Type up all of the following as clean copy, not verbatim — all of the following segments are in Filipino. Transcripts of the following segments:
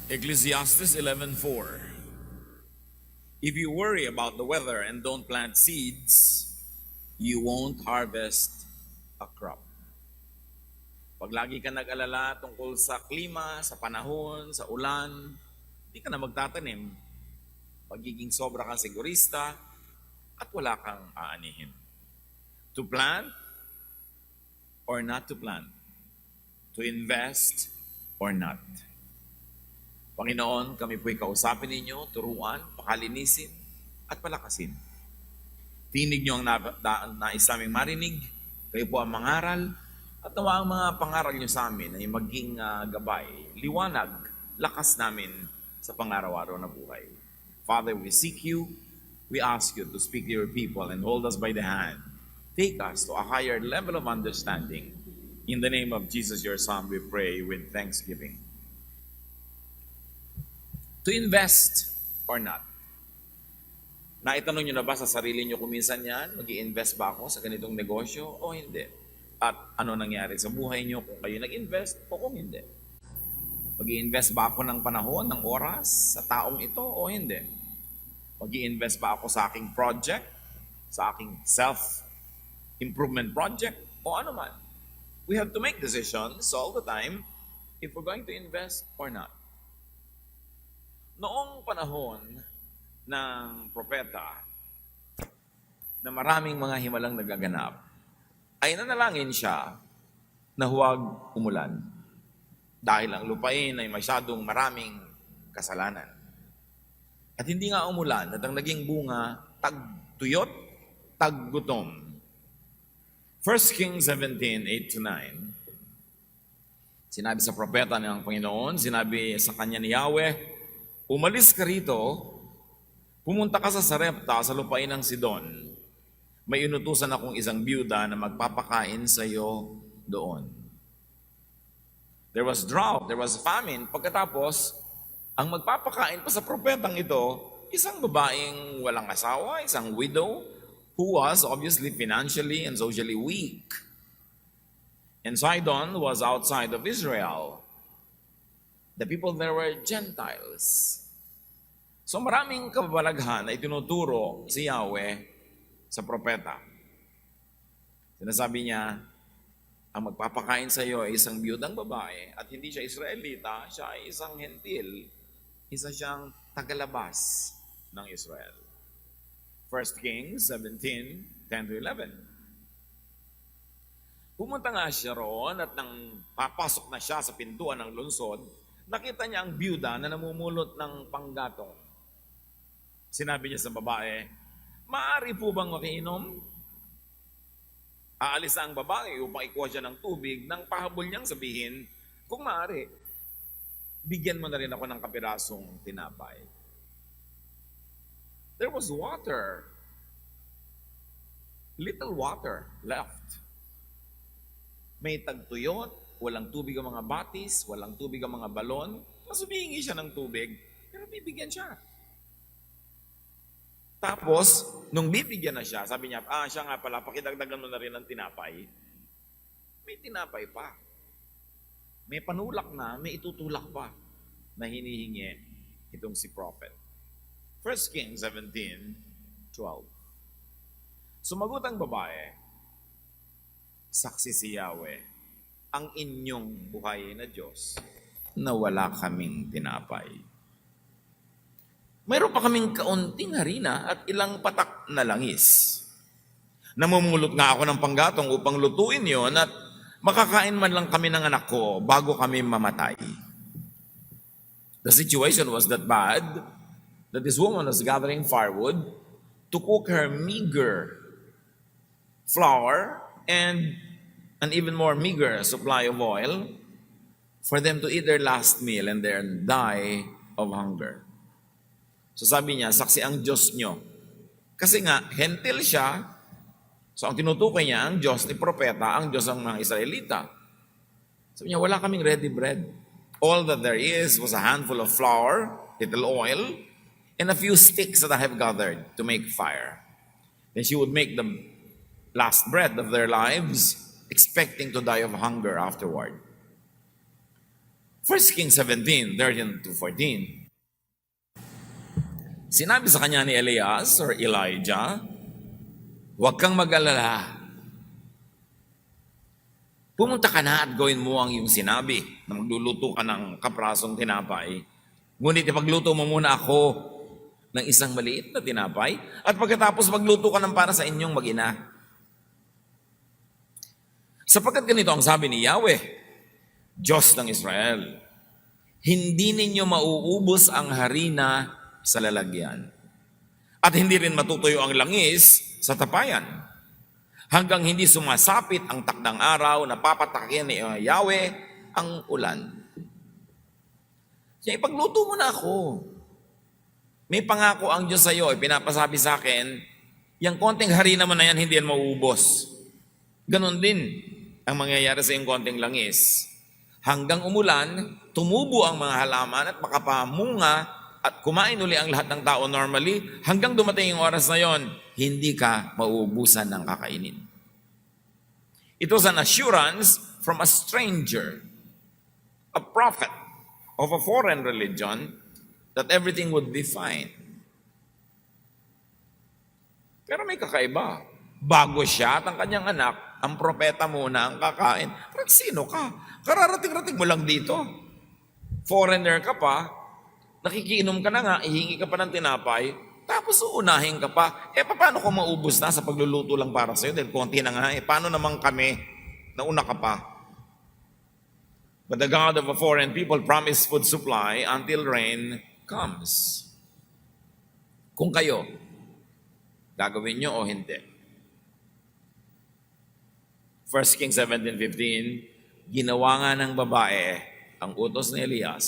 Ecclesiastes 11:4. If you worry about the weather and don't plant seeds, you won't harvest a crop. Pag lagi ka nag-alala tungkol sa klima, sa panahon, sa ulan, hindi ka na magtatanim. Pagiging sobra kang sigurista at wala kang aanihin. To plant or not to plant. To invest or not. Panginoon, kami po'y kausapin ninyo, turuan, pakalinisin, at palakasin. Tinig niyo ang nais naming marinig, kayo po ang mangaral, at nawa ang mga pangaral niyo sa amin ay maging gabay, liwanag, lakas namin sa pangaraw-araw na buhay. Father, we seek you, we ask you to speak to your people and hold us by the hand. Take us to a higher level of understanding. In the name of Jesus, your Son, we pray with thanksgiving. To invest or not. Naitanong nyo na ba sa sarili nyo kung minsan yan, mag-i-invest ba ako sa ganitong negosyo o hindi? At ano nangyari sa buhay nyo kung kayo nag-invest o kung hindi? Mag-i-invest ba ako ng panahon, ng oras sa taong ito o hindi? Mag-i-invest ba ako sa aking project, sa aking self-improvement project o ano man? We have to make decisions all the time if we're going to invest or not. Noong panahon ng propeta na maraming mga himalang nagaganap, ay nanalangin siya na huwag umulan dahil ang lupain ay masyadong maraming kasalanan. At hindi nga umulan at ang naging bunga, tagtuyot, taggutom. 1 Kings 17:8-9. Sinabi sa propeta ng Panginoon, sinabi sa kanya ni Yahweh, umalis ka rito, pumunta ka sa Sarepta sa lupain ng Sidon. May inutusan akong isang byuda na magpapakain sa iyo doon. There was drought, there was famine. Pagkatapos, ang magpapakain pa sa propetang ito, isang babaeng walang asawa, isang widow, who was obviously financially and socially weak. And Sidon was outside of Israel. The people there were Gentiles. So maraming kababalaghan ay tinuturo si Yahweh sa propeta. Sinasabi niya, ang magpapakain sa iyo ay isang biyudang babae at hindi siya Israelita, siya ay isang hentil. Isa siyang tagalabas ng Israel. 1 Kings 17:10-11. Pumunta nga siya roon at nang papasok na siya sa pintuan ng lungsod, nakita niya ang byuda na namumulot ng panggatong. Sinabi niya sa babae, maaari po bang makiinom? Aalis ang babae upang ikuha siya ng tubig nang pahabol niyang sabihin, kung maaari, bigyan mo na rin ako ng kapirasong tinapay. There was water. Little water left. May tagtuyot, walang tubig ang mga batis, walang tubig ang mga balon. Mas humihingi siya ng tubig, pero bibigyan siya. Tapos, nung bibigyan na siya, sabi niya, siya nga pala, pakidagdagan mo na rin ng tinapay. May tinapay pa. May panulak na, may itutulak pa na hinihingi itong si prophet. 1 Kings 17:12. Sumagot ang babae, saksi si Yahweh, ang inyong buhay na Diyos, na wala kaming tinapay. Mayroon pa kaming kaunting harina at ilang patak na langis. Namumulot nga ako ng panggatong upang lutuin yon at makakain man lang kami ng anak ko bago kami mamatay. The situation was that bad that this woman was gathering firewood to cook her meager flour and an even more meager supply of oil for them to eat their last meal and then die of hunger. So sabi niya, saksi ang Diyos nyo. Kasi nga, hentil siya. So ang tinutukoy niya, ang Diyos ni propeta, ang Diyos ng mga Israelita. Sabi niya, wala kaming ready bread. All that there is was a handful of flour, little oil, and a few sticks that I have gathered to make fire. Then she would make the last bread of their lives, expecting to die of hunger afterward. 1 Kings 17:13 to 14. Sinabi sa kanya ni Elias or Elijah, huwag kang mag-alala. Pumunta ka na at gawin mo ang iyong sinabi na magluluto ka ng kaprasong tinapay. Ngunit ipagluto mo muna ako ng isang maliit na tinapay at pagkatapos magluto ka ng para sa inyong mag-ina. Sapagkat ganito ang sabi ni Yahweh, Diyos ng Israel, hindi ninyo mauubos ang harina sa lalagyan at hindi rin matutuyo ang langis sa tapayan hanggang hindi sumasapit ang takdang araw na papatakin ni Yahweh ang ulan. Kaya ipagluto mo na ako. May pangako ang Diyos sa iyo, pinapasabi sa akin, yung konting harina mo na yan, hindi yan mauubos. Ganon din ang mangyayari sa iyong konting langis. Hanggang umulan, tumubo ang mga halaman at makapamunga at kumain uli ang lahat ng tao normally, hanggang dumating yung oras na yon, hindi ka mauubusan ng kakainin. It was an assurance from a stranger, a prophet of a foreign religion, that everything would be fine. Pero may kakaiba. Bago siya at ang kanyang anak, ang propeta muna ang kakain. Pero sino ka? Kararating-rating mo lang dito. Foreigner ka pa, nakikiinom ka na nga, ihingi ka pa ng tinapay, tapos uunahin ka pa. Paano kung maubos na sa pagluluto lang para sa'yo? Dahil konti na nga. Paano naman kami? Nauna ka pa. But the God of a foreign people promised food supply until rain comes. Kung kayo, gagawin nyo o hindi? 1 Kings 17:15, ginawa nga ng babae ang utos ni Elias.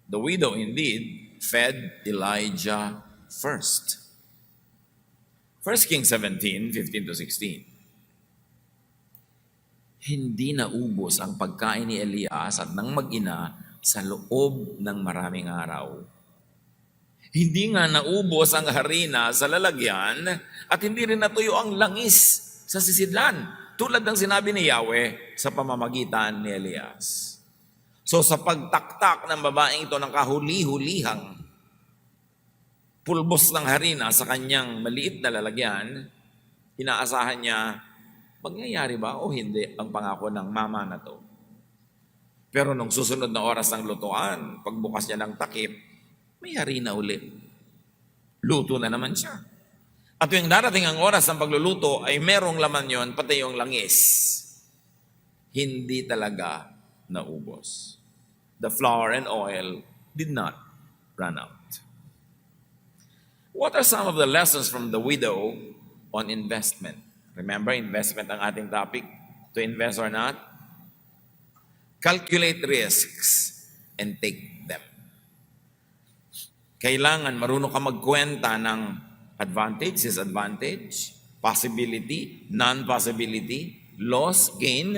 The widow indeed fed Elijah first. 1 Kings 17:15 to 16. Hindi naubos ang pagkain ni Elias at ng mag-ina sa loob ng maraming araw. Hindi nga naubos ang harina sa lalagyan at hindi rin natuyo ang langis sa sisidlan, tulad ng sinabi ni Yahweh sa pamamagitan ni Elias. So sa pagtaktak ng babaeng ito ng kahuli-hulihang pulbos ng harina sa kanyang maliit na lalagyan, inaasahan niya, mangyayari ba o hindi ang pangako ng mama na to? Pero nung susunod na oras ng lutuan, pagbukas niya ng takip, may harina ulit. Luto na naman siya. At yung darating ang oras ng pagluluto ay merong laman yon, pati yung langis. Hindi talaga naubos. The flour and oil did not run out. What are some of the lessons from the widow on investment? Remember, investment ang ating topic. To invest or not? Calculate risks and take them. Kailangan marunong ka magkwenta ng advantage, disadvantage, possibility, non-possibility, loss, gain.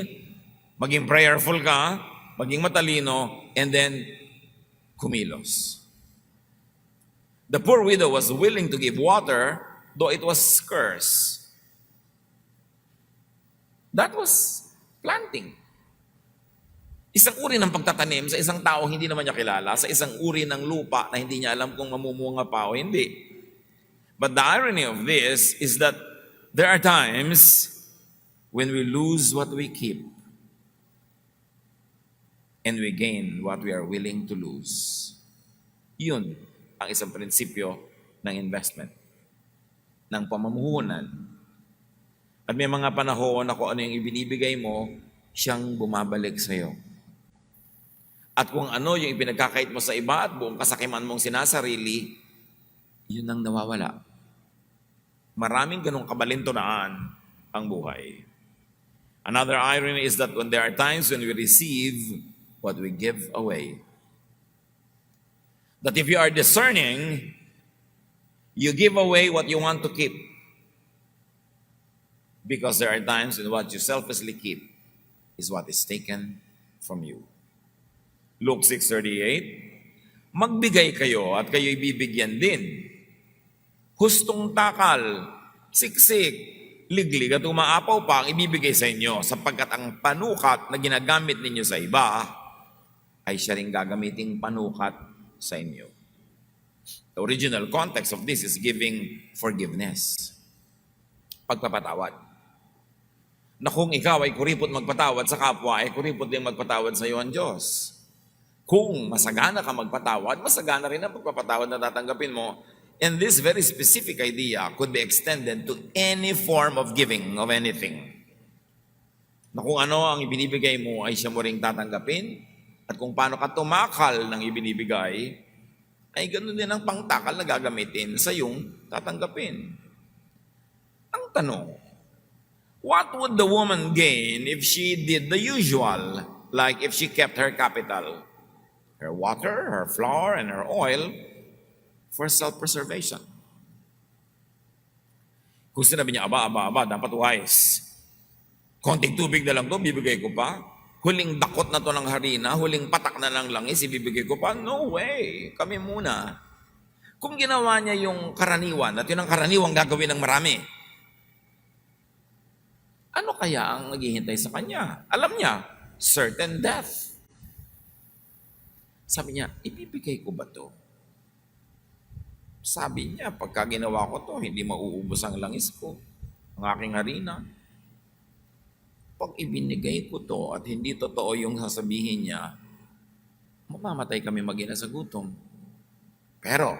Maging prayerful ka, maging matalino, and then kumilos. The poor widow was willing to give water, though it was scarce. That was planting. Isang uri ng pagtatanim sa isang tao hindi naman niya kilala, sa isang uri ng lupa na hindi niya alam kung mamumunga pa o hindi. But the irony of this is that there are times when we lose what we keep and we gain what we are willing to lose. Yun ang isang prinsipyo ng investment, ng pamumuhunan. At may mga panahon na kung ano yung ibinibigay mo, siyang bumabalik sa iyo. At kung ano yung ipinagkakait mo sa iba at buong kasakiman mong sinasarili, yun ang nawawala. Maraming ganong kabalintunaan ang buhay. Another irony is that when there are times when we receive what we give away. That if you are discerning, you give away what you want to keep. Because there are times when what you selflessly keep is what is taken from you. Luke 6:38, magbigay kayo at kayo'y bibigyan din. Hustong takal, siksik, liglig at umaapaw pa ang ibibigay sa inyo, sapagkat ang panukat na ginagamit ninyo sa iba ay siya rin gagamiting panukat sa inyo. The original context of this is giving forgiveness. Pagpapatawad. Na kung ikaw ay kuripot magpatawad sa kapwa, ay kuripot din magpatawad sa iyo ang Diyos. Kung masagana ka magpatawad, masagana rin ang pagpapatawad na tatanggapin mo. And this very specific idea could be extended to any form of giving of anything. Na kung ano ang ibinibigay mo ay siya mo ring tatanggapin, at kung paano ka tumakal ng ibinibigay, ay ganoon din ang pangtakal na gagamitin sa iyong tatanggapin. Ang tanong, what would the woman gain if she did the usual, like if she kept her capital, her water, her flour, and her oil, for self-preservation? Kung sinabi niya, aba, dapat wise. Konting tubig na lang to, bibigay ko pa. Huling dakot na to ng harina, huling patak na ng langis, ibibigay ko pa. No way, kami muna. Kung ginawa niya yung karaniwan, at yun ang karaniwang gagawin ng marami, ano kaya ang naghihintay sa kanya? Alam niya, certain death. Sabi niya, ibibigay ko ba to? Sabi niya, pagka ginawa ko to, hindi mauubos ang langis ko, ang aking harina. Pag ibinigay ko to at hindi totoo yung sasabihin niya, mamamatay kami mag-ina sa gutom. Pero,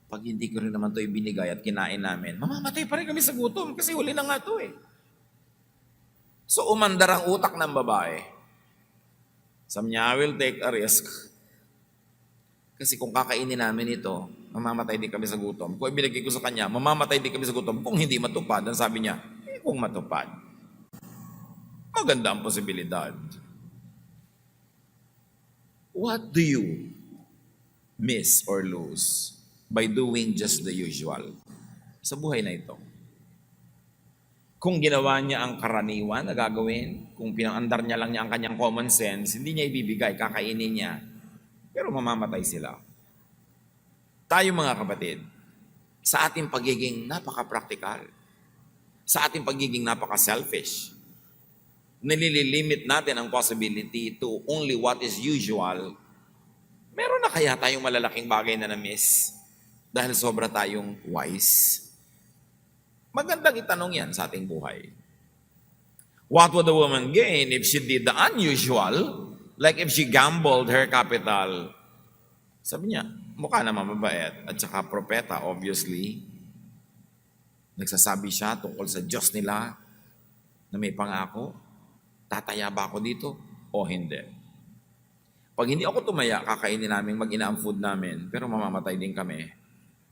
pag hindi ko rin naman to ibinigay at kinain namin, mamamatay pa rin kami sa gutom kasi huli na nga to eh. So, umandar ang utak ng babae. Sabi niya, I will take a risk. Kasi kung kakainin namin ito, mamamatay din kami sa gutom. Kung ibinigay ko sa kanya, mamamatay din kami sa gutom. Kung hindi matupad, ang sabi niya, kung matupad, maganda ang posibilidad. What do you miss or lose by doing just the usual sa buhay na ito? Kung ginawa niya ang karaniwan na gagawin, kung pinangandar niya lang niya ang kanyang common sense, hindi niya ibibigay, kakainin niya, pero mamamatay sila. Tayo mga kapatid, sa ating pagiging napaka-practical, sa ating pagiging napaka-selfish, nililimit natin ang possibility to only what is usual, meron na kaya tayong malalaking bagay na na-miss dahil sobra tayong wise? Magandang itanong yan sa ating buhay. What would the woman gain if she did the unusual? Like if she gambled her capital? Sabi niya, mukha naman mabait at saka propeta, obviously. Nagsasabi siya tungkol sa Diyos nila na may pangako. Tataya ba ako dito o hindi? Pag hindi ako tumaya, kakainin namin mag-ina ang food namin, pero mamamatay din kami.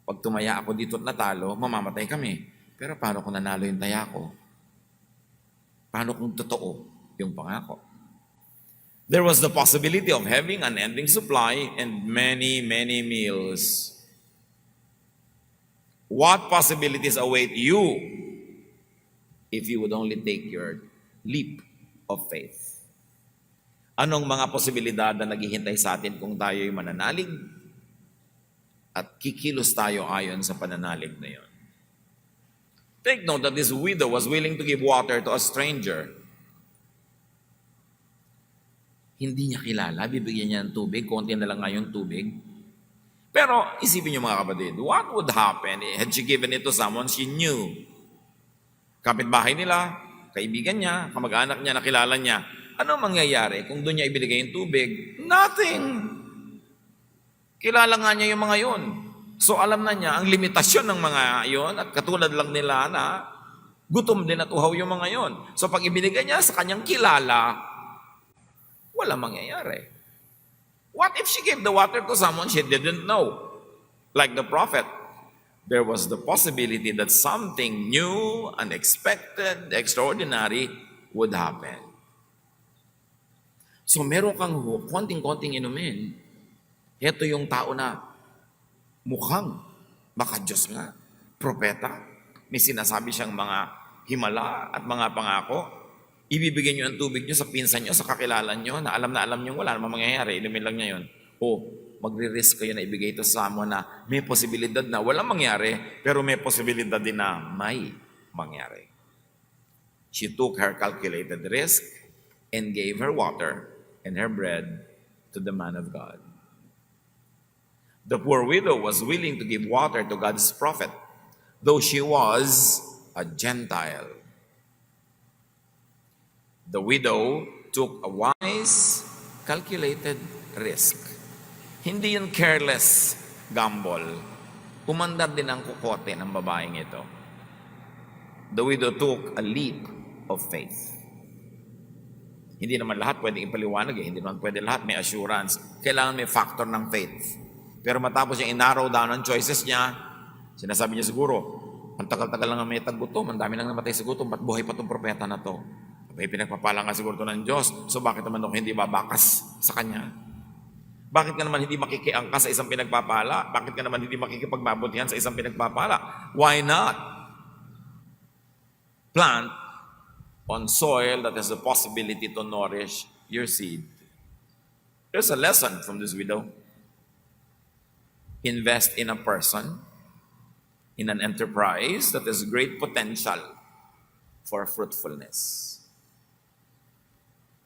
Pag tumaya ako dito at natalo, mamamatay kami. Pero paano kung nanalo yung taya ko? Paano kung totoo yung pangako? There was the possibility of having an ending supply and many, many meals. What possibilities await you if you would only take your leap of faith? Anong mga posibilidad na naghihintay sa atin kung tayo'y mananalig at kikilos tayo ayon sa pananalig na yon? Take note that this widow was willing to give water to a stranger. Hindi niya kilala, bibigyan niya ng tubig, konti na lang nga yung tubig. Pero isipin niyo mga kapatid, what would happen had she given it to someone she knew? Kapitbahay nila, kaibigan niya, kamag-anak niya, nakilala niya. Ano mangyayari kung doon niya ibigay yung tubig? Nothing. Kilala nga niya yung mga yon. So alam na niya ang limitasyon ng mga yon at katulad lang nila na gutom din at uhaw yung mga yon. So pag ibinigay niya sa kanyang kilala, wala mangyayari. What if she gave the water to someone she didn't know? Like the prophet, there was the possibility that something new, unexpected, extraordinary would happen. So meron kang konting-konting inumin. Ito yung tao na mukhang maka-Diyos nga, propeta, may sinasabi siyang mga himala at mga pangako. Ibibigay niyo ang tubig niyo sa pinsan niyo, sa kakilala niyo, na alam niyo wala namang mangyayari, inumin lang niya yun. O, magre-risk kayo na ibigay ito sa someone na may posibilidad na walang mangyari, pero may posibilidad din na may mangyari. She took her calculated risk and gave her water and her bread to the man of God. The poor widow was willing to give water to God's prophet, though she was a Gentile. The widow took a wise, calculated risk. Hindi yun careless gamble. Umandar din ang kukote ng babaeng ito. The widow took a leap of faith. Hindi naman lahat pwedeng ipaliwanag Hindi naman pwede lahat may assurance. Kailangan may factor ng faith. Pero matapos yung inarrow down ang choices niya, sinasabi niya siguro, ang tagal-tagal lang may tagutom, ang dami lang namatay sa gutom, ba't buhay pa itong propeta na to? May pinagpapala nga siguro ito ng Diyos, so bakit naman ako hindi babakas sa Kanya? Bakit ka naman hindi makikiangkas sa isang pinagpapala? Bakit ka naman hindi makikipagmabutihan sa isang pinagpapala? Why not plant on soil that has the possibility to nourish your seed? There's a lesson from this widow. Invest in a person, in an enterprise that has great potential for fruitfulness.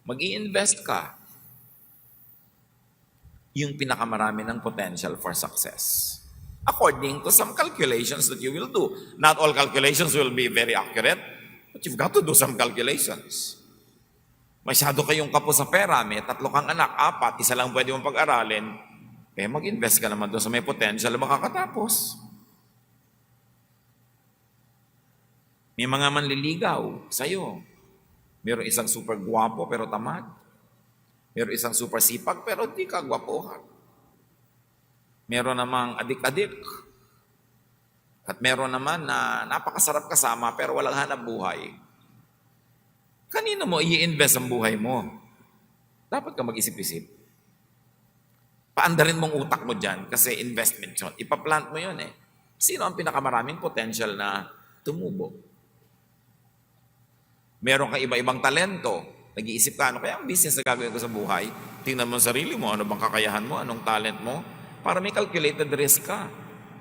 Mag-i-invest ka yung pinakamarami ng potential for success. According to some calculations that you will do. Not all calculations will be very accurate, but you've got to do some calculations. Masyado kayong kapo sa pera, may 3 kang anak, 4, isa lang pwede mong pag-aralin, mag-invest ka naman doon sa may potential na makakatapos. May mga manliligaw sa'yo. Meron isang super gwapo pero tamad. Meron isang super sipag pero di ka gwapohan. Meron namang adik-adik. At meron naman na napakasarap kasama pero walang hanap buhay. Kanino mo i-invest ang buhay mo? Dapat ka mag-isip-isip. Paandarin mong utak mo dyan kasi investment yun. Ipaplant mo yun eh. Sino ang pinakamaraming potential na tumubo? Meron kang iba-ibang talento. Nag-iisip ka, ano kaya ang business na gagawin ko sa buhay? Tingnan mo ang sarili mo, ano bang kakayahan mo, anong talent mo? Para may calculated risk ka.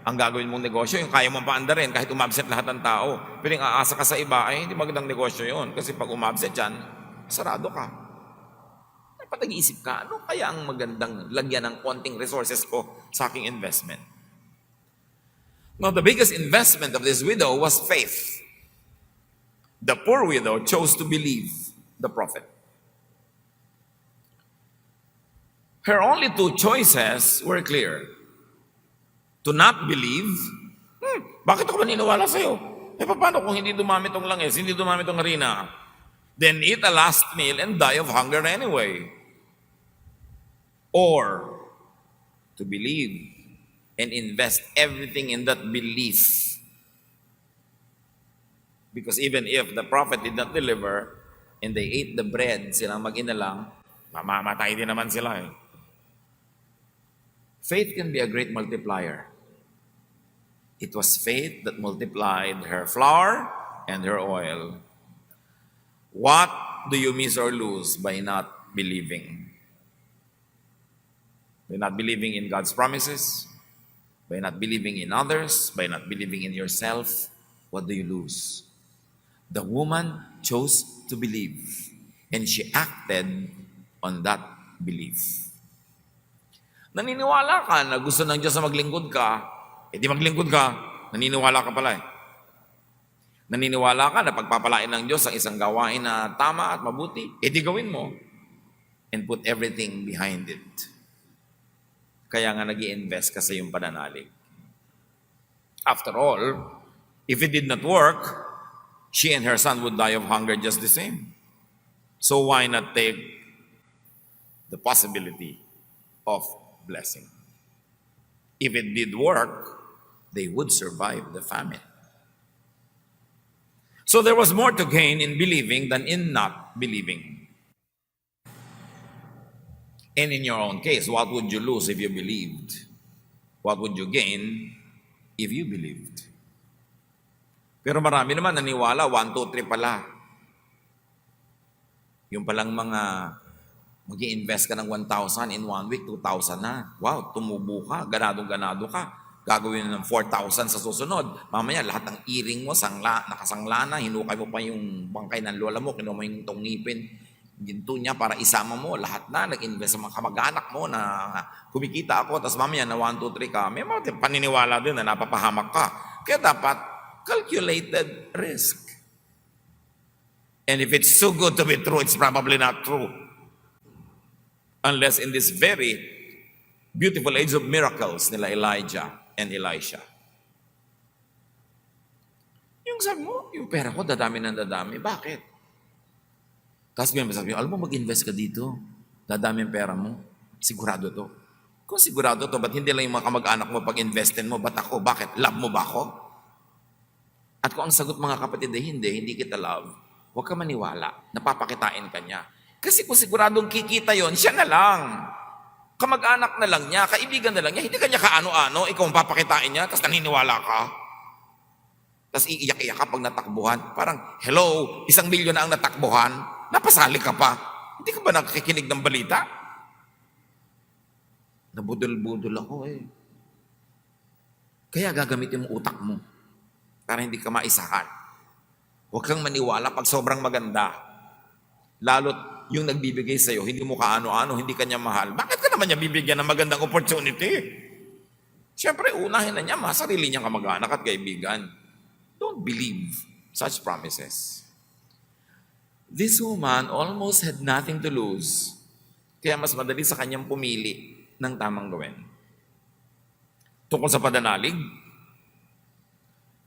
Ang gagawin mong negosyo, yung kaya mong paandarin, kahit umabsent lahat ng tao. Pero yung aasa ka sa iba, ay hindi magandang negosyo yun. Kasi pag umabsent dyan, sarado ka. Dapat nag-iisip ka, ano kaya ang magandang lagyan ng konting resources ko sa aking investment? Now, the biggest investment of this widow was faith. The poor widow chose to believe the prophet. Her only 2 choices were clear. To not believe, bakit ako maniniwala sa'yo? Paano kung hindi dumami tong langis, hindi dumami tong harina? Then eat a last meal and die of hunger anyway. Or to believe and invest everything in that belief. Because even if the prophet did not deliver and they ate the bread, silang mag-ina lang, mamamatay din naman sila eh. Faith can be a great multiplier. It was faith that multiplied her flour and her oil. What do you miss or lose by not believing? By not believing in God's promises? By not believing in others? By not believing in yourself? What do you lose? The woman chose to believe, and she acted on that belief. Naniniwala ka na gusto ng Diyos na maglingkod ka, di maglingkod ka, naniniwala ka pala eh. Naniniwala ka na pagpapalain ng Diyos ang isang gawain na tama at mabuti, di gawin mo. And put everything behind it. Kaya nga nag-i-invest ka sa iyong pananalig. After all, if it did not work, she and her son would die of hunger just the same. So why not take the possibility of blessing? If it did work, they would survive the famine. So there was more to gain in believing than in not believing. And in your own case, what would you lose if you believed? What would you gain if you believed? Pero marami naman naniwala, 1, 2, 3 pala. Yung palang mga Mag-i-invest ka ng 1,000 in 1 week, 2,000 na. Wow, tumubo ka, ganado-ganado ka. Gagawin ng 4,000 sa susunod. Mamaya, lahat ng earring mo, nakasangla na, hinukay mo pa yung bangkay ng lola mo, kinuha mo yung tungipin, ginto niya para isama mo, lahat na, nag-invest sa mga kamag-anak mo na kumikita ako, tapos mamaya na 1, 2, 3 ka, may mga paniniwala din na napapahamak ka. Kaya dapat, calculated risk. And if it's so good to be true, it's probably not true. Unless in this very beautiful age of miracles nila Elijah and Elisha. Yung sabi mo, yung pera ko dadami ng dadami. Bakit? Tapos may sabi, alam mo, mag-invest ka dito. Dadami ang pera mo. Sigurado to. Kung sigurado to, ba't hindi lang yung mga kamag-anak mo pag-investin mo? Ba't ako? Bakit? Love mo ba ako? At kung ang sagot mga kapatid ay hindi kita love, huwag ka maniwala. Napapakitain ka niya. Kasi kung siguradong kikita yon, siya na lang. Kamag-anak na lang niya, kaibigan na lang niya, hindi kanya kaano-ano, ikaw ang papakitain niya, tapos naniniwala ka. Tapos iiyak-iyak ka pag natakbuhan. Parang, hello, 1 milyon na ang natakbuhan, napasali ka pa. Hindi ka ba nakikinig ng balita? Nabudol-budol ako eh. Kaya gagamitin mo utak mo para hindi ka maisahan. Huwag kang maniwala pag sobrang maganda. Lalo't yung nagbibigay sa'yo, hindi mo kaano-ano, hindi kanya mahal. Bakit ka naman niya bibigyan ng magandang opportunity? Siyempre, unahin na niya, sarili niyang kamag-anak at kaibigan. Don't believe such promises. This woman almost had nothing to lose. Kaya mas madali sa kanyang pumili ng tamang gawin. Tungkol sa padanalig,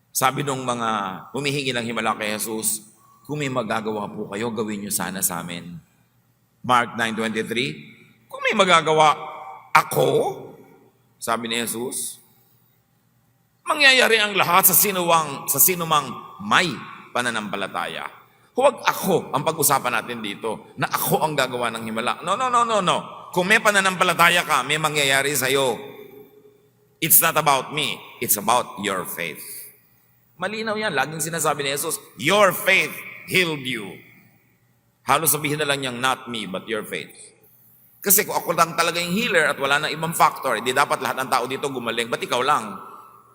sabi nung mga humihingi ng himala kay Jesus, kung may magagawa po kayo, gawin niyo sana sa amin. Mark 9:23, kung may magagawa ako, sabi ni Jesus, mangyayari ang lahat sa sinumang may pananampalataya. Huwag ako ang pag-usapan natin dito na ako ang gagawa ng himala. No. Kung may pananampalataya ka, may mangyayari sa'yo. It's not about me. It's about your faith. Malinaw yan. Laging sinasabi ni Jesus, your faith healed you. Halos sabihin na lang niyang, not me, but your faith. Kasi kung ako lang talaga yung healer at wala nang ibang factor, hindi dapat lahat ng tao dito gumaling. Ba't ikaw lang?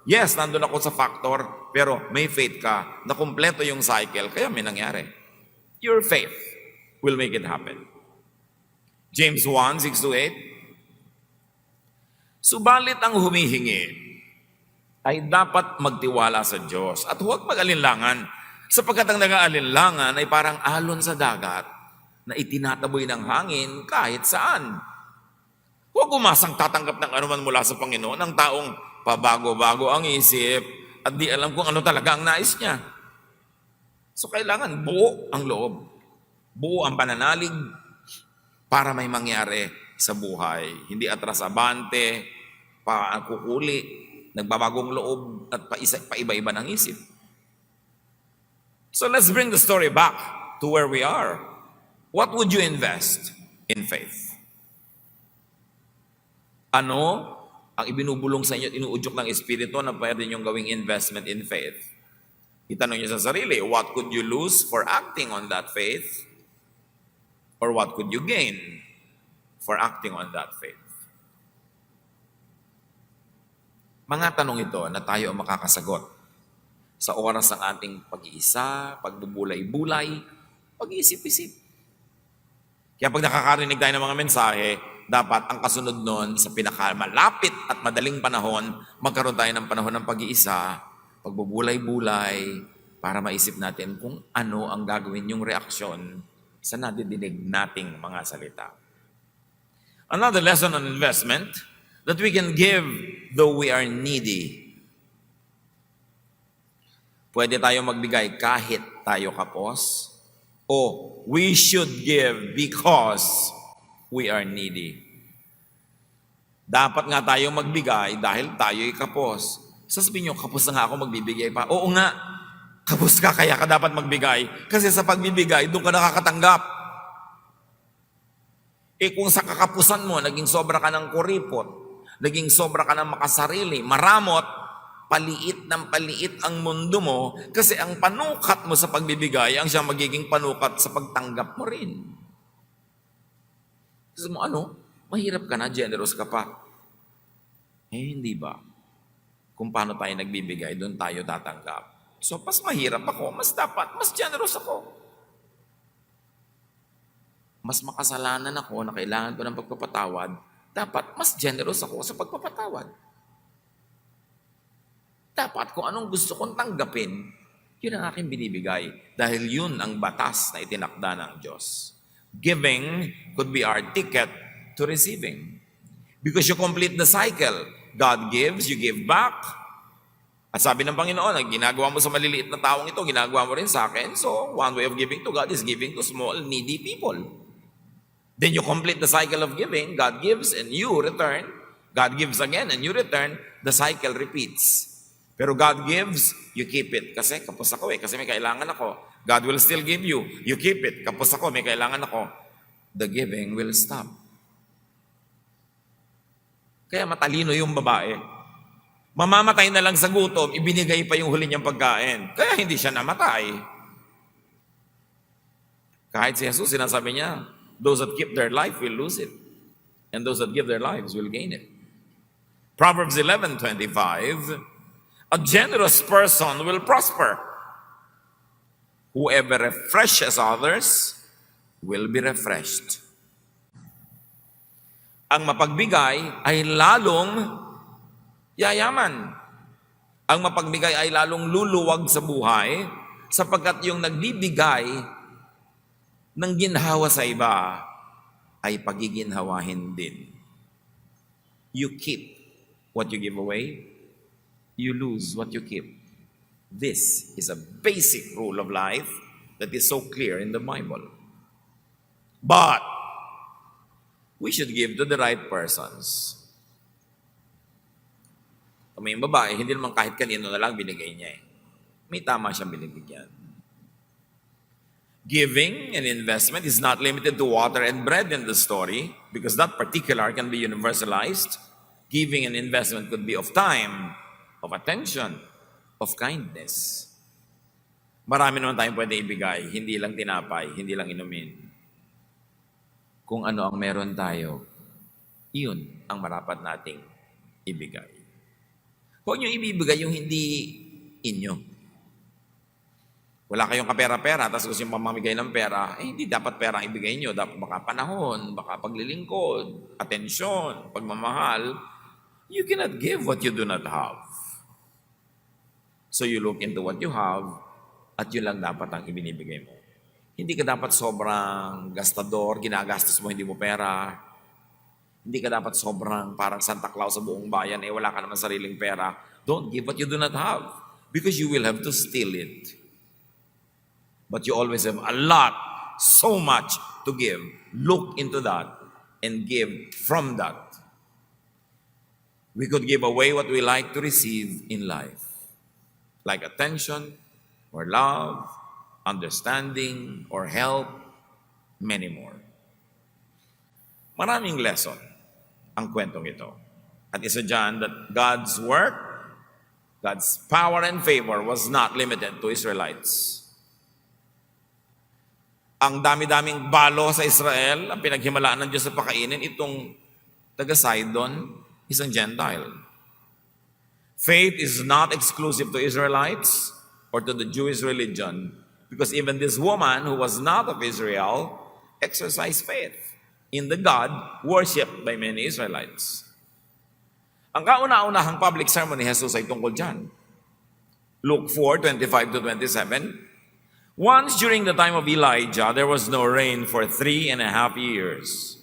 Yes, nandun ako sa factor, pero may faith ka na kumpleto yung cycle, kaya may nangyari. Your faith will make it happen. James 1:6-8. Subalit ang humihingi ay dapat magtiwala sa Diyos at huwag mag-alinlangan. Sapagkat ang nag-aalinlangan ay parang alon sa dagat na itinataboy ng hangin kahit saan. Huwag umasang tatanggap ng anuman mula sa Panginoon ng taong pabago-bago ang isip at di alam kung ano talaga ang nais niya. So kailangan buo ang loob, buo ang pananalig para may mangyari sa buhay. Hindi atras-abante, kukuli, nagbabagong loob at paiba-iba ng isip. So let's bring the story back to where we are. What would you invest in faith? Ano ang ibinubulong sa inyo at inuudyok ng Espiritu na pwede niyong gawing investment in faith? Itanong niyo sa sarili, what could you lose for acting on that faith? Or what could you gain for acting on that faith? Mga tanong ito na tayo ang makakasagot sa oras ng ating pag-iisa, pagbubulay-bulay, pag-iisip-isip. Kaya pag nakakarinig tayo ng mga mensahe, dapat ang kasunod nun sa pinakamalapit at madaling panahon, magkaroon tayo ng panahon ng pag-iisa, pagbubulay-bulay, para maisip natin kung ano ang gagawin yung reaksyon sa nadidinig nating mga salita. Another lesson on investment, that we can give though we are needy. Pwede tayo magbigay kahit tayo kapos, o we should give because we are needy. Dapat nga tayo magbigay dahil tayo'y kapos. Sasabihin nyo, kapos na nga ako, magbibigay pa. Oo nga, kapos ka kaya ka dapat magbigay. Kasi sa pagbibigay, doon ka nakakatanggap. Kung sa kakapusan mo, naging sobra ka ng kuripot, naging sobra ka ng makasarili, maramot, paliit ang mundo mo kasi ang panukat mo sa pagbibigay ang siyang magiging panukat sa pagtanggap mo rin. Sabi mo, ano? Mahirap ka na, generous ka pa. Hindi ba? Kung paano tayo nagbibigay, doon tayo tatanggap. So, mas mahirap ako, mas generous ako. Mas makasalanan ako na kailangan ko ng pagpapatawad, dapat mas generous ako sa pagpapatawad. Dapat kung anong gusto kong tanggapin, yun ang aking binibigay. Dahil yun ang batas na itinakda ng Diyos. Giving could be our ticket to receiving. Because you complete the cycle. God gives, you give back. At sabi ng Panginoon, ang ginagawa mo sa maliliit na taong ito, ginagawa mo rin sa akin. So, one way of giving to God is giving to small, needy people. Then you complete the cycle of giving. God gives and you return. God gives again and you return. The cycle repeats. Pero God gives, you keep it. Kasi kapos ako kasi may kailangan ako. God will still give you. You keep it. Kapos ako, may kailangan ako. The giving will stop. Kaya matalino yung babae. Mamamatay na lang sa gutom, ibinigay pa yung huli niyang pagkain. Kaya hindi siya namatay. Kahit si Jesus, sinasabi niya, those that keep their life will lose it. And those that give their lives will gain it. Proverbs 11:25, a generous person will prosper. Whoever refreshes others will be refreshed. Ang mapagbigay ay lalong yayaman. Ang mapagbigay ay lalong luluwag sa buhay sapagkat yung nagbibigay ng ginhawa sa iba ay pagiginhawahin din. You keep what you give away, you lose what you keep. This is a basic rule of life that is so clear in the Bible. But we should give to the right persons. May babae, hindi naman kahit kanino na lang binigay niya. May tama siyang binibigyan. Giving and investment is not limited to water and bread in the story because that particular can be universalized. Giving and investment could be of time, of attention, of kindness. Marami naman tayong pwede ibigay, hindi lang tinapay, hindi lang inumin. Kung ano ang meron tayo, iyon ang marapat nating ibigay. Huwag niyo ibibigay yung hindi inyo. Wala kayong kapera-pera, tapos gusto yung mamamigay ng pera, hindi dapat pera ang ibigay nyo. Dapat baka panahon, baka paglilingkod, atensyon, pagmamahal. You cannot give what you do not have. So you look into what you have, at yun lang dapat ang ibinibigay mo. Hindi ka dapat sobrang gastador, ginagastos mo, hindi mo pera. Hindi ka dapat sobrang parang Santa Claus sa buong bayan, wala ka naman sariling pera. Don't give what you do not have, because you will have to steal it. But you always have a lot, so much to give. Look into that and give from that. We could give away what we like to receive in life, like attention or love, understanding or help, many more. Maraming lesson ang kwentong ito. At isa dyan that God's work, God's power and favor was not limited to Israelites. Ang dami-daming balo sa Israel, ang pinaghimalaan ng Diyos sa pakainin, itong taga-Sidon, isang Gentile. Faith is not exclusive to Israelites or to the Jewish religion, because even this woman who was not of Israel exercised faith in the God worshipped by many Israelites. Ang kauna-unahang public sermon ni Jesus ay tungkol dyan. Luke 4:25-27. Once during the time of Elijah, there was no rain for 3.5 years.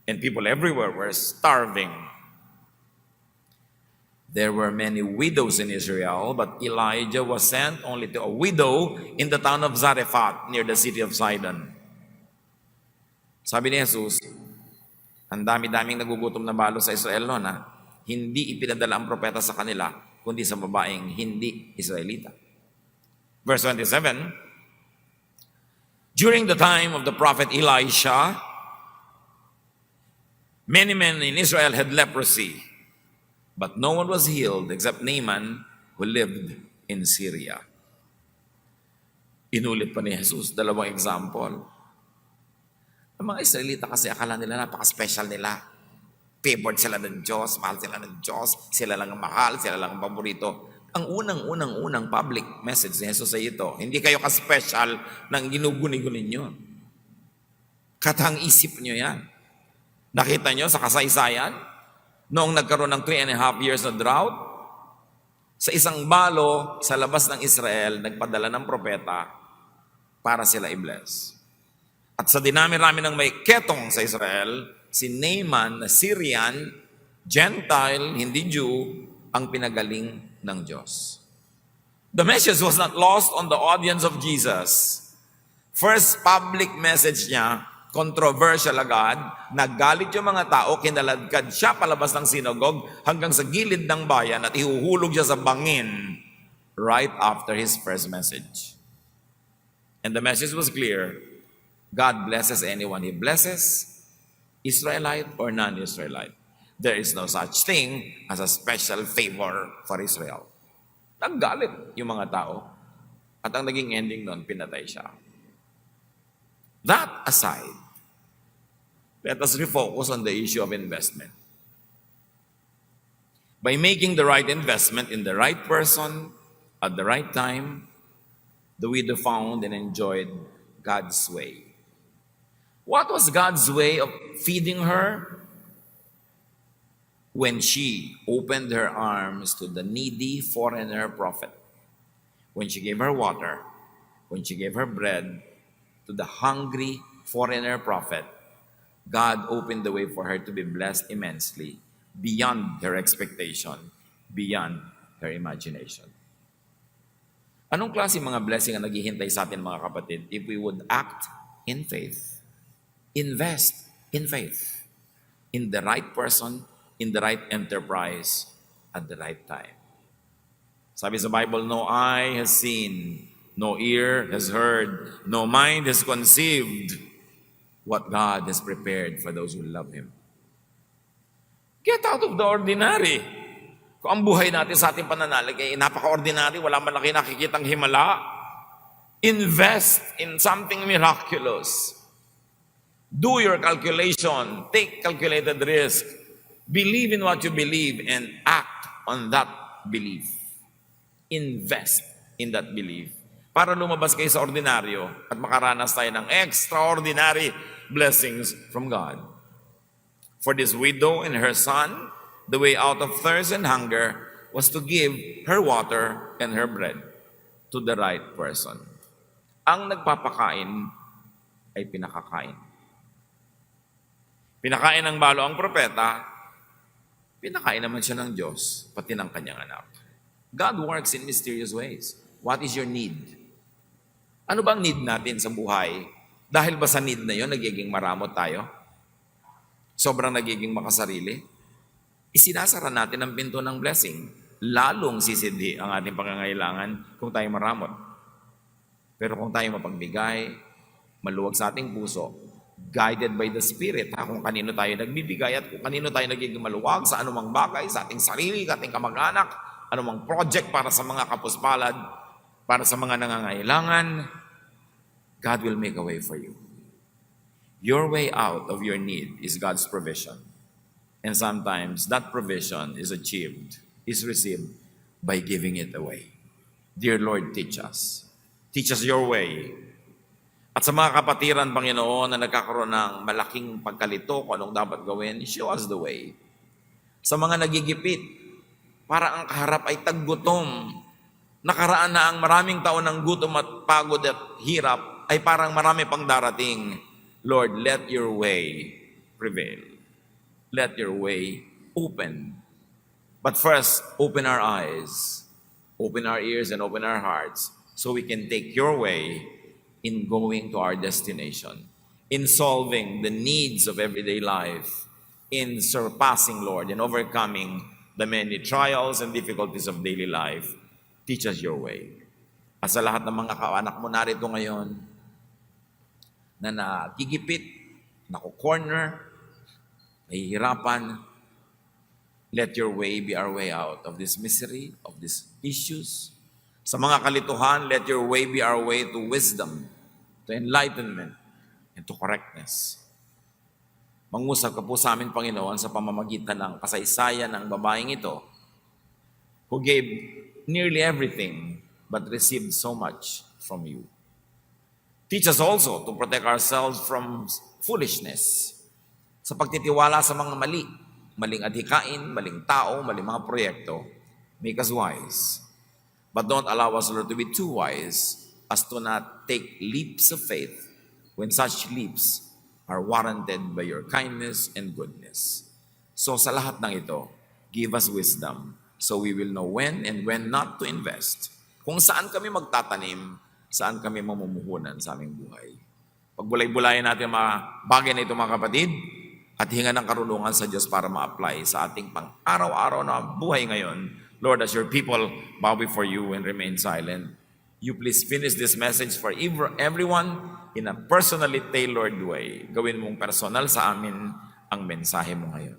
And people everywhere were starving. There were many widows in Israel, but Elijah was sent only to a widow in the town of Zarephath, near the city of Sidon. Sabi ni Jesus, ang dami-daming nagugutom na balo sa Israel noon, hindi ipinadala ang propeta sa kanila, kundi sa babaeng hindi Israelita. Verse 27, during the time of the prophet Elisha, many men in Israel had leprosy, but no one was healed except Naaman who lived in Syria. Inulit pa ni Jesus, dalawang example. Ang mga Israelita kasi akala nila napaka-special nila. Favored sila ng Diyos, mahal sila ng Diyos, sila lang ang mahal, sila lang ang paborito. Ang unang public message ni Jesus ay ito, hindi kayo ka-special ng ginuguni-guni nyo. Katang isip nyo yan. Nakita nyo sa kasaysayan, noong nagkaroon ng 3.5 years na drought, sa isang balo sa labas ng Israel, nagpadala ng propeta para sila i-bless. At sa dinami-rami ng may ketong sa Israel, si Naaman na Syrian, Gentile, hindi Jew, ang pinagaling ng Diyos. The message was not lost on the audience of Jesus. First public message niya, controversial agad, naggalit yung mga tao, kinaladkad siya palabas ng sinagog hanggang sa gilid ng bayan at ihuhulog siya sa bangin right after his first message. And the message was clear. God blesses anyone He blesses, Israelite or non-Israelite. There is no such thing as a special favor for Israel. Naggalit yung mga tao at ang naging ending nun, pinatay siya. That aside, let us refocus on the issue of investment. By making the right investment in the right person at the right time, the widow found and enjoyed God's way. What was God's way of feeding her? When she opened her arms to the needy foreigner prophet, when she gave her water, when she gave her bread to the hungry foreigner prophet, God opened the way for her to be blessed immensely, beyond her expectation, beyond her imagination. Anong klase mga blessing ang naghihintay sa atin mga kapatid if we would act in faith? Invest in faith, in the right person, in the right enterprise, at the right time. Sabi sa Bible, no eye has seen, no ear has heard, no mind has conceived what God has prepared for those who love Him. Get out of the ordinary. Kung ang buhay natin sa ating pananalig ay napaka-ordinary, wala man lang nakikitang himala, invest in something miraculous. Do your calculation. Take calculated risk. Believe in what you believe and act on that belief. Invest in that belief. Para lumabas kayo sa ordinaryo at makaranas tayo ng extraordinary blessings from God. For this widow and her son, the way out of thirst and hunger was to give her water and her bread to the right person. Ang nagpapakain ay pinakakain. Pinakain ng balo ang propeta, pinakain naman siya ng Diyos, pati ng kanyang anak. God works in mysterious ways. What is your need? Ano bang need natin sa buhay? Dahil ba sa need na yon nagiging maramot tayo? Sobrang nagiging makasarili? Isinasara natin ang pinto ng blessing. Lalong sisidhi ang ating pangangailangan kung tayo maramot. Pero kung tayo mapagbigay, maluwag sa ating puso, guided by the Spirit, kung kanino tayo nagbibigay at kung kanino tayo nagiging maluwag sa anumang bagay, sa ating sarili, sa ating kamag-anak, anumang project para sa mga kapuspalad, para sa mga nangangailangan, God will make a way for you. Your way out of your need is God's provision. And sometimes that provision is achieved, is received by giving it away. Dear Lord, teach us. Teach us your way. At sa mga kapatiran, Panginoon, na nagkakaroon ng malaking pagkalito kung anong dapat gawin, show us the way. Sa mga nagigipit, para ang kaharap ay taggutom. Nakaraan na ang maraming taon ng gutom at pagod at hirap, ay parang marami pang darating. Lord, let your way prevail. Let your way open. But first, open our eyes, open our ears, and open our hearts so we can take your way in going to our destination, in solving the needs of everyday life, in surpassing, Lord, and overcoming the many trials and difficulties of daily life. Teach us your way. At sa lahat ng mga kaanak mo narito ngayon, na nakigipit, naku-corner, nahihirapan, let your way be our way out of this misery, of these issues. Sa mga kalituhan, let your way be our way to wisdom, to enlightenment, and to correctness. Mangusap ka po sa amin, Panginoon, sa pamamagitan ng kasaysayan ng babaeng ito who gave nearly everything but received so much from you. Teach us also to protect ourselves from foolishness sa pagtitiwala sa mga maling adhikain, maling tao, maling mga proyekto. Make us wise. But don't allow us, Lord, to be too wise as to not take leaps of faith when such leaps are warranted by your kindness and goodness. So sa lahat ng ito, give us wisdom so we will know when and when not to invest. Kung saan kami magtatanim, saan kami mamumuhunan sa aming buhay. Pagbulay-bulayan natin mga bagay na ito, mga kapatid, at hinga ng karunungan sa Diyos para ma-apply sa ating pang-araw-araw na buhay ngayon. Lord, as your people bow before you and remain silent, you please finish this message for everyone in a personally tailored way. Gawin mong personal sa amin ang mensahe mo ngayon.